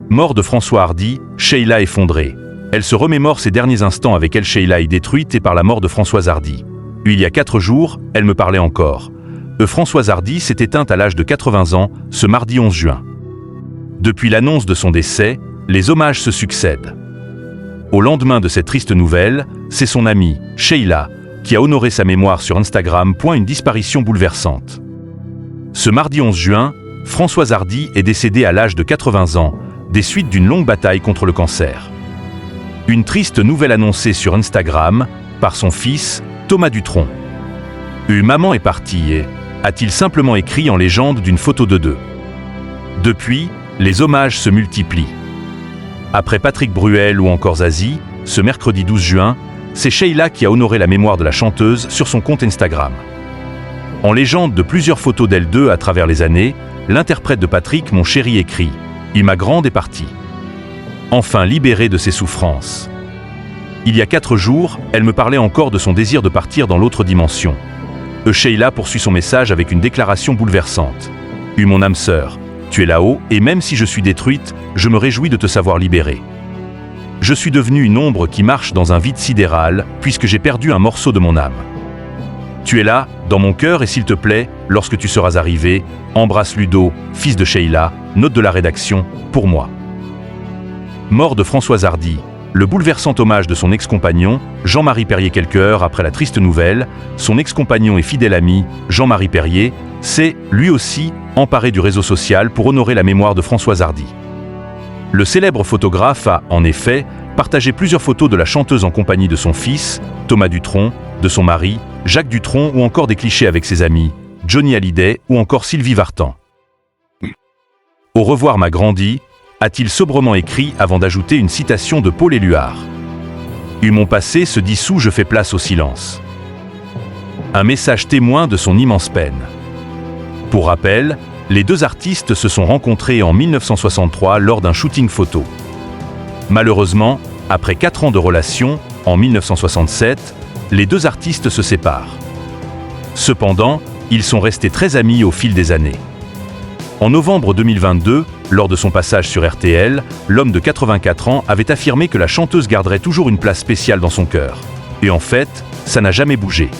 Mort de François Hardy, Sheila effondrée. Elle se remémore ses derniers instants avec elle. Sheila est détruite et par la mort de Françoise Hardy. Il y a 4 jours, elle me parlait encore. Françoise Hardy s'est éteinte à l'âge de 80 ans, ce mardi 11 juin. Depuis l'annonce de son décès, les hommages se succèdent. Au lendemain de cette triste nouvelle, c'est son amie, Sheila, qui a honoré sa mémoire sur Instagram. Une disparition bouleversante. Ce mardi 11 juin, Françoise Hardy est décédée à l'âge de 80 ans, des suites d'une longue bataille contre le cancer. Une triste nouvelle annoncée sur Instagram par son fils, Thomas Dutronc. Maman est partie, a-t-il simplement écrit en légende d'une photo de deux. Depuis, les hommages se multiplient. Après Patrick Bruel ou encore Zazie, ce mercredi 12 juin, c'est Sheila qui a honoré la mémoire de la chanteuse sur son compte Instagram. En légende de plusieurs photos d'elle deux à travers les années, l'interprète de Patrick, mon chéri, écrit « Ma grande est partie. Enfin libérée de ses souffrances. » Il y a 4 jours, elle me parlait encore de son désir de partir dans l'autre dimension. Sheila poursuit son message avec une déclaration bouleversante. « Mon âme sœur, tu es là-haut et même si je suis détruite, je me réjouis de te savoir libérée. Je suis devenue une ombre qui marche dans un vide sidéral puisque j'ai perdu un morceau de mon âme. Tu es là, dans mon cœur et s'il te plaît, lorsque tu seras arrivé, embrasse Ludo, fils de Sheila, note de la rédaction, pour moi. » Mort de Françoise Hardy. Le bouleversant hommage de son ex-compagnon, Jean-Marie Perrier. Quelques heures après la triste nouvelle, son ex-compagnon et fidèle ami, Jean-Marie Perrier, s'est, lui aussi, emparé du réseau social pour honorer la mémoire de Françoise Hardy. Le célèbre photographe a, en effet, partagé plusieurs photos de la chanteuse en compagnie de son fils, Thomas Dutronc, de son mari, Jacques Dutronc ou encore des clichés avec ses amis, Johnny Hallyday ou encore Sylvie Vartan. « Au revoir ma grandie », a-t-il sobrement écrit avant d'ajouter une citation de Paul Éluard. « Mon passé se dissout, je fais place au silence. » Un message témoin de son immense peine. Pour rappel, les deux artistes se sont rencontrés en 1963 lors d'un shooting photo. Malheureusement, après 4 ans de relation, en 1967, les deux artistes se séparent. Cependant, ils sont restés très amis au fil des années. En novembre 2022, lors de son passage sur RTL, l'homme de 84 ans avait affirmé que la chanteuse garderait toujours une place spéciale dans son cœur. Et en fait, ça n'a jamais bougé.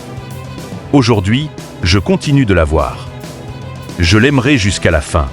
Aujourd'hui, je continue de la voir. Je l'aimerai jusqu'à la fin.